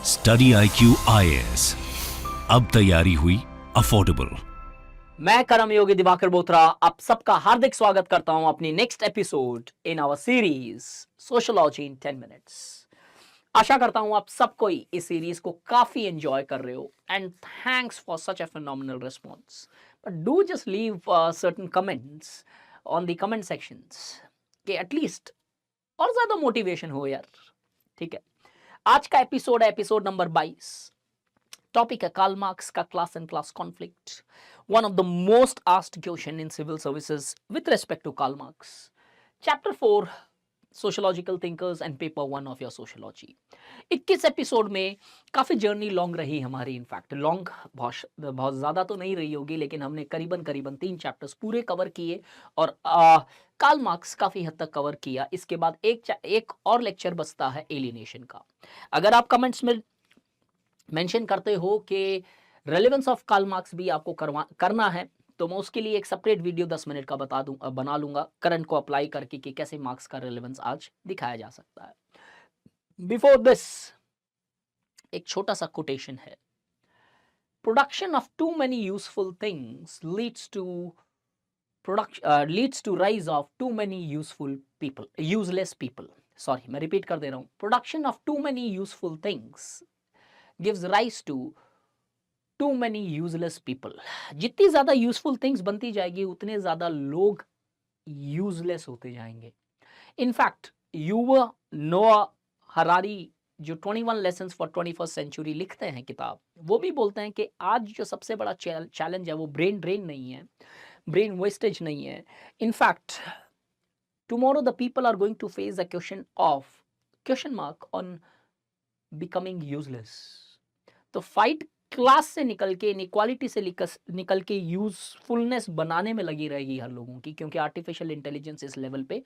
Study IQ IAS, अब तैयारी हुई अफोर्डेबल। मैं करम योगी दिवाकर बोत्रा आप सबका हार्दिक स्वागत करता हूं अपनी next episode in our series sociology in 10 minutes. आशा करता हूं आप सब कोई इस सीरीज को काफी एंजॉय कर रहे हो and thanks for such a phenomenal response. But do just leave certain comments on the comment sections कि एटलीस्ट और ज्यादा मोटिवेशन हो यार। ठीक है, आज का एपिसोड है एपिसोड नंबर 22। टॉपिक है कार्ल मार्क्स का class and class conflict, one of the most asked question in civil services with respect to Karl Marx. Chapter 4 sociological thinkers and paper 1 of your sociology. 21 episode में काफी journey long रही हमारी। In fact long बहुत ज्यादा तो नहीं रही होगी, लेकिन हमने करीबन 3 चैप्टर्स पूरे कवर किए और कार्ल मार्क्स काफी हद तक कवर किया। इसके बाद एक और लेक्चर बचता है एलिनेशन का। अगर आप कमेंट्स में मेंशन करते हो कि रेलेवेंस ऑफ कार्ल मार्क्स भी आपको करना है, तो मैं उसके लिए एक सेपरेट वीडियो 10 मिनट का बना लूंगा करंट को अप्लाई करके कि कैसे मार्क्स का रेलेवेंस आज दिखाया जा सकता है। बिफोर दिस एक छोटा सा कोटेशन है, production of too many useful things leads to rise of too many useless people. Sorry, मैं रिपीट कर दे रहा हूं, production of too many useful things gives rise to too many useless people। जितनी ज्यादा यूजफुल थिंग्स बनती जाएगी उतने ज्यादा लोग यूजलेस होते जाएंगे। इनफैक्ट युवा नोआ हरारी जो 21 लेसन्स फॉर 21st सेंचुरी लिखते हैं किताब, वो भी बोलते हैं कि आज जो सबसे बड़ा चैलेंज है वो ब्रेन ड्रेन नहीं है, ब्रेन वेस्टेज नहीं है। In fact tomorrow the people are going to face the question mark on becoming useless. तो फाइट क्लास से निकल के, इनइक्वालिटी से निकल के यूजफुलनेस बनाने में लगी रहेगी हर लोगों की, क्योंकि आर्टिफिशियल इंटेलिजेंस इस लेवल पे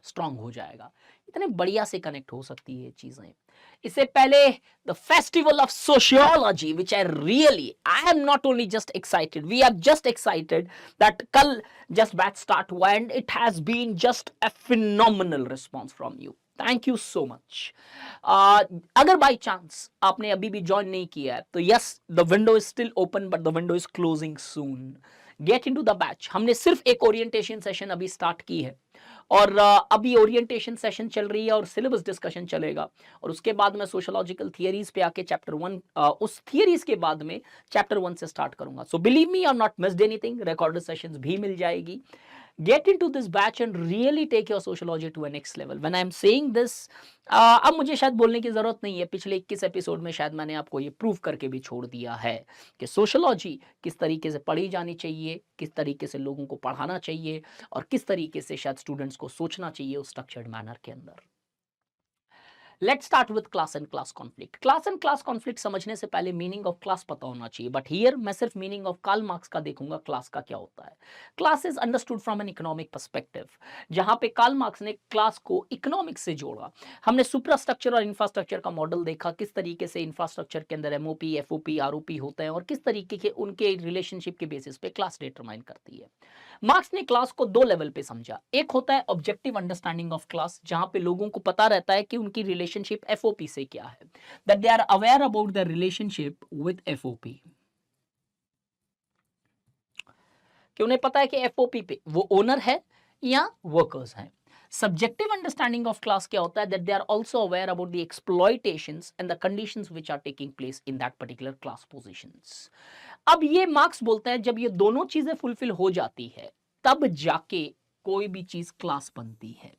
स्ट्रांग हो जाएगा। इतने बढ़िया से कनेक्ट हो सकती है चीजें। इससे पहले the festival of sociology which I am not only just excited, we are just excited that कल जस्ट बैच स्टार्ट हुआ and it has been just a phenomenal response from you. Thank you so much. अगर by chance आपने अभी भी join नहीं किया है तो yes, the window is still open but the window is closing soon. Get into the batch. हमने सिर्फ एक ओरिएंटेशन सेशन अभी स्टार्ट की है और अभी ओरिएंटेशन सेशन चल रही है और सिलेबस डिस्कशन चलेगा, और उसके बाद मैं सोशियोलॉजिकल थियरीज पे आके चैप्टर 1 उस थियरीज के बाद में चैप्टर 1 से स्टार्ट करूंगा। सो बिलीव मी, और not missed anything, recorded sessions भी मिल जाएगी। Get into this batch and really take your sociology to a next level. When I am saying this, अब मुझे शायद बोलने की जरूरत नहीं है, पिछले 21 एपिसोड में शायद मैंने आपको ये प्रूव करके भी छोड़ दिया है कि सोशियोलॉजी किस तरीके से पढ़ी जानी चाहिए, किस तरीके से लोगों को पढ़ाना चाहिए और किस तरीके से शायद स्टूडेंट्स को सोचना चाहिए उस स्ट्रक्चर्ड मैनर के अंदर। Let's start with class and class conflict. Class and class conflict समझने से पहले मीनिंग ऑफ क्लास पता होना चाहिए, बट हियर मैं सिर्फ मीनिंग ऑफ कार्ल मार्क्स का देखूंगा, क्लास का क्या होता है। Class is understood from an economic perspective, जहां पे कार्ल मार्क्स ने क्लास को इकोनॉमिक्स से जोड़ा। हमने सुपरास्ट्रक्चर और इंफ्रास्ट्रक्चर का मॉडल देखा, किस तरीके से इंफ्रास्ट्रक्चर के अंदर एमओपी, एफओपी, आरओपी होते हैं और किस तरीके के उनके रिलेशनशिप के बेसिस पे क्लास डिटरमाइन करती है। मार्क्स ने क्लास को 2 लेवल पे समझा। एक होता है ऑब्जेक्टिव अंडरस्टैंडिंग ऑफ क्लास, जहां पे लोगों को पता रहता है कि उनकी रिलेशनशिप एफओपी से क्या है, that they are aware about the relationship with FOP, कि उन्हें पता है कि एफओपी पे वो ओनर है या वर्कर्स हैं। सब्जेक्टिव अंडरस्टैंडिंग ऑफ क्लास क्या होता है, that they are also aware about the exploitations and the conditions which are taking place in that particular class positions. अब ये मार्क्स बोलते हैं जब ये दोनों चीजें फुलफिल हो जाती है तब जाके कोई भी चीज क्लास बनती है।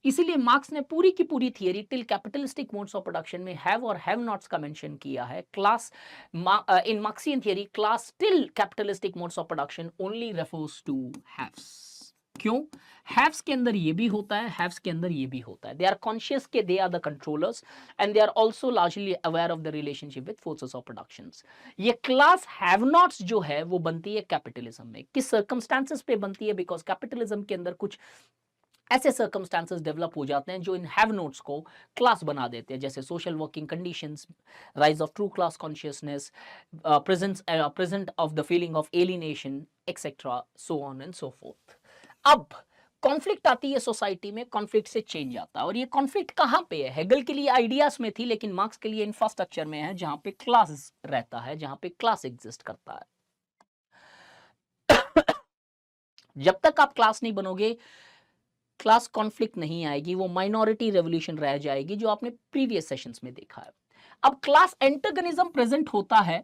इसीलिए मार्क्स ने पूरी की पूरी theory till capitalistic modes of production में हैव और हैव नॉट्स का मेंशन किया है। Class in Marxian theory class till capitalistic modes of production only refers to haves. क्यों? हैव्स के अंदर ये भी होता है, हैव्स के अंदर ये भी होता है। दे आर कॉन्शियस के they are the controllers and they are also largely aware of the relationship with forces of productions. ये क्लास हैव नॉट्स जो है वो बनती है कैपिटलिज्म में। किस सर्कमस्टेंसेस पे बनती है? बिकॉज कैपिटलिज्म के अंदर कुछ ऐसे सर्कमस्टेंसेस डेवलप हो जाते हैं जो इन हैव नोट्स को क्लास बना देते हैं, जैसे social working conditions, rise of true class consciousness, present of the feeling of alienation, etcetera, so on and so fourth. अब कॉन्फ्लिक्ट आती है सोसाइटी में, कॉन्फ्लिक्ट से चेंज आता है। और ये कॉन्फ्लिक्ट कहाँ पे है? हेगल के लिए आइडियाज में थी, लेकिन मार्क्स के लिए इंफ्रास्ट्रक्चर में है, जहां पे क्लास रहता है, जहां पे क्लास एग्जिस्ट करता है। जब तक आप क्लास नहीं बनोगे, क्लास कॉन्फ्लिक्ट नहीं आएगी, वो माइनॉरिटी रेवोल्यूशन रह जाएगी, जो आपने प्रीवियस सेशंस में देखा है। अब क्लास एंटागनिज्म प्रेजेंट होता है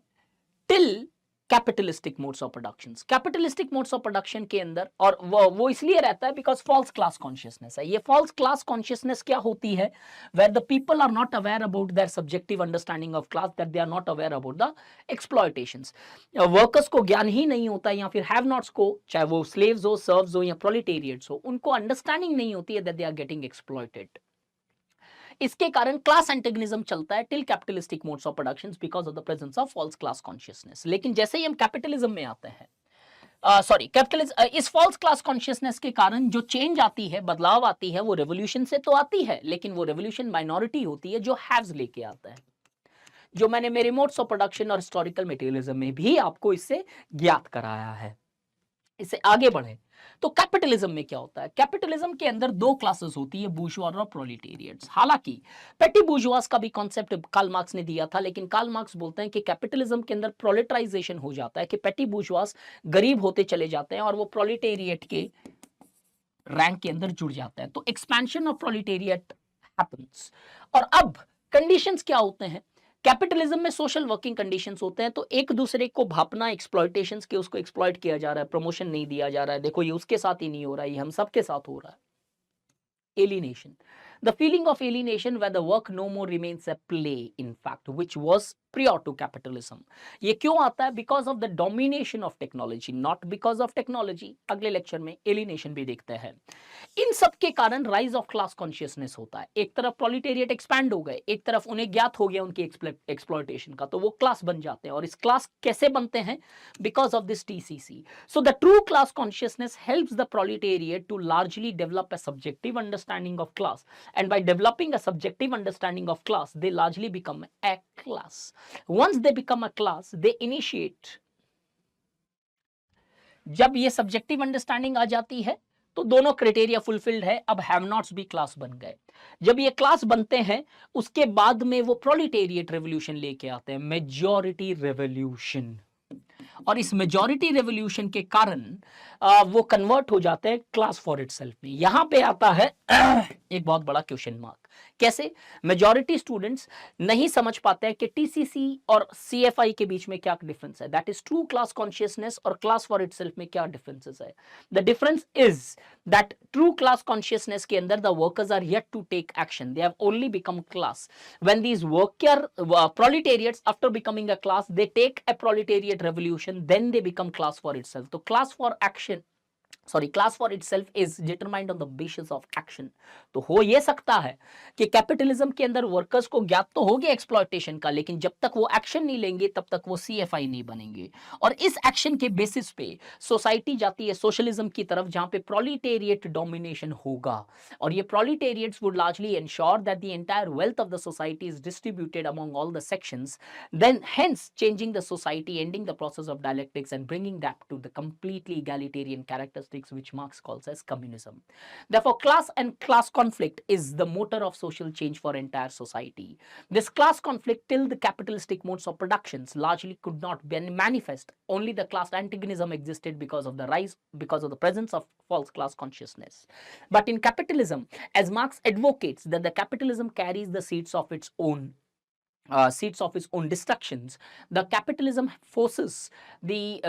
till capitalistic modes of production. Capitalistic modes of production के अंदर, और वो इसलिए रहता है बिकॉज फॉल्स क्लास कॉन्शियसनेस है। ये फॉल्स क्लास कॉन्शियसनेस क्या होती है? Where the people are not aware about their subjective understanding of class, that they are not aware about the exploitations. Workers को ज्ञान ही नहीं होता, या फिर हैव नॉट्स को, चाहे वो स्लेव्स हो, सर्व्स हो या प्रोलेटेरिएट्स हो, उनको अंडरस्टैंडिंग नहीं होती है that they are getting exploited. इसके कारण क्लास एंटेगनिज्म चलता है till capitalistic modes of productions because of the presence of false class consciousness. लेकिन जैसे ही हम कैपिटलिज्म में आते हैं, कैपिटलिज्म, इस फॉल्स क्लास कॉन्शियसनेस के कारण जो चेंज आती है, बदलाव आती है, वो रेवोल्यूशन से तो आती है, लेकिन वो रेवोल्यूशन माइनॉरिटी होती है जो हैव्स लेके आता है, जो मैंने मेरे मोड्स ऑफ प्रोडक्शन और हिस्टोरिकल मटेरियलिज्म में भी आपको इससे ज्ञात कराया है। इससे आगे बढ़े तो कैपिटलिज्म में क्या होता है? कैपिटलिज्म के अंदर दो क्लासेस होती है, बूर्जुआ और प्रोलेटेरिएट्स। हालांकि पेटी बूर्जुआस का भी कॉन्सेप्ट कार्ल मार्क्स ने दिया था, लेकिन कार्ल मार्क्स बोलते हैं कि कैपिटलिज्म के अंदर प्रोलेटराइजेशन हो जाता है, कि पेटी बूर्जुआस गरीब होते चले जाते हैं और वो प्रोलेटेरिएट के रैंक के अंदर जुड़ जाते हैं। तो एक्सपेंशन ऑफ प्रोलेटेरिएट हैपेंस। और अब कंडीशंस क्या होते हैं? कैपिटलिज्म में सोशल वर्किंग कंडीशंस होते हैं, तो एक दूसरे को भापना, एक्सप्लॉयटेशंस के, उसको एक्सप्लॉयट किया जा रहा है, प्रमोशन नहीं दिया जा रहा है, देखो ये उसके साथ ही नहीं हो रहा है, ये हम सबके साथ हो रहा है। Alienation. The feeling of alienation where the work no more remains a play, in fact, which was prior to capitalism. ये क्यों आता है? Because of the domination of technology, not because of technology. अगले लेक्चर में alienation भी देखते हैं। इन सब के कारण rise of class consciousness होता है। एक तरफ proletariat expand हो गए, एक तरफ उन्हें ज्ञात हो गया उनकी exploitation का, तो वो क्लास बन जाते हैं। और इस क्लास कैसे बनते हैं? Because of this TCC. So the true class consciousness helps the proletariat to largely develop a subjective understanding of class, and by developing a subjective understanding of class, they largely become a class. Once they become a class, they initiate. जब ये subjective understanding आ जाती है तो दोनों criteria fulfilled है, अब have nots भी class बन गए। जब ये क्लास बनते हैं, उसके बाद में वो प्रोलेटेरिएट रेवोल्यूशन लेके आते हैं, मेजॉरिटी रेवोल्यूशन। और इस मेजॉरिटी रेवोल्यूशन के कारण वो कन्वर्ट हो जाते हैं क्लास फॉर इटसेल्फ में। यहां पे आता है एक बहुत बड़ा क्वेश्चन मार्क। कैसे? मेजॉरिटी स्टूडेंट्स नहीं समझ पाते हैं कि टीसीसी और सीएफआई के बीच में क्या डिफरेंस है, that is true class consciousness और क्लास फॉर इटसेल्फ में क्या डिफरेंसेस है। The difference is that true class consciousness के अंदर the workers are yet to take action, they have only become class. When these worker proletariats after becoming a class, they take a proletariat revolution, then they become class for itself. So class for action, class for itself is determined on the basis of action. तो हो ये सकता है कि capitalism के अंदर workers को ज्ञात तो हो गया एक्सप्लॉयटेशन का, लेकिन जब तक वो एक्शन नहीं लेंगे तब तक वो सीएफआई नहीं बनेंगे। और इस एक्शन के बेसिस पे सोसाइटी जाती है सोशलिज्म की तरफ, जहां पे प्रोलेटेरिएट डोमिनेशन होगा। और ये proletariats would largely ensure that the entire wealth of the society is distributed among all the sections, then hence changing the society, ending the process of dialectics and bringing that to the completely egalitarian characteristics which Marx calls as communism. Therefore, class and class conflict is the motor of social change for entire society. This class conflict till the capitalistic modes of productions largely could not be manifest. Only the class antagonism existed because of the presence of false class consciousness. But in capitalism, as Marx advocates that the capitalism carries the seeds of its own destructions, the capitalism forces the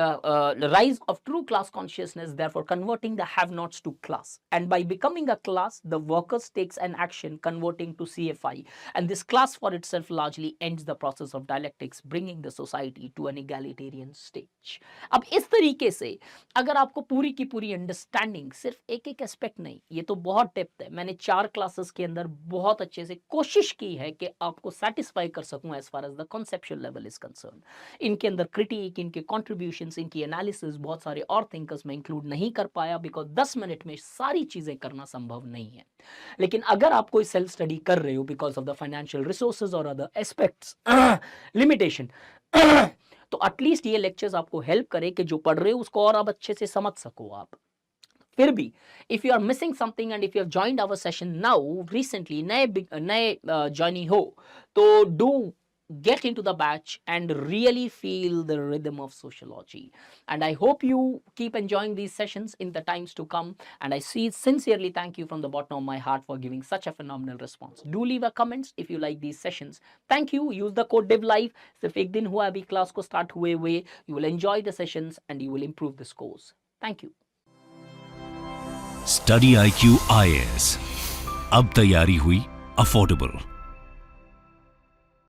rise of true class consciousness, therefore converting the have-nots to class. And by becoming a class, the workers takes an action converting to CFI, and this class for itself largely ends the process of dialectics, bringing the society to an egalitarian stage. अब इस तरीके से अगर आपको पूरी की पूरी understanding, सिर्फ एक एक एस्पेक्ट नहीं, ये तो बहुत डेप्थ है, मैंने 4 क्लासेस के अंदर बहुत अच्छे से कोशिश की है कि आपको सेटिस्फाई कर सकूं as far as the conceptual level is concern. इनके अंदर क्रिटिक, इनके कॉन्ट्रीब्यूशंस, इनकी एनालिसिस बहुत सारे और थिंकर्स में इंक्लूड नहीं कर पाया, बिकॉज 10 मिनट में सारी चीजें करना संभव नहीं है। लेकिन अगर आप कोई सेल्फ स्टडी कर रहे हो because of the financial resources और अदर एस्पेक्ट्स लिमिटेशन, तो एटलीस्ट ये लेक्चर्स आपको हेल्प करे कि जो पढ़ रहे हो उसको और आप अच्छे से समझ सको। आप फिर भी if you are missing something and if you have joined our session now recently नए ज्वाइनी हो तो do get into the batch and really feel the rhythm of sociology. And I hope you keep enjoying these sessions in the times to come, and I sincerely thank you from the bottom of my heart for giving such a phenomenal response. Do leave a comments if you like these sessions. Thank you. Use the code DIVLIVE. सिर्फ एक दिन हुआ अभी class को start हुए हुए. You will enjoy the sessions and you will improve the scores. Thank you. Study IQ IAS अब तैयारी हुई अफोर्डेबल.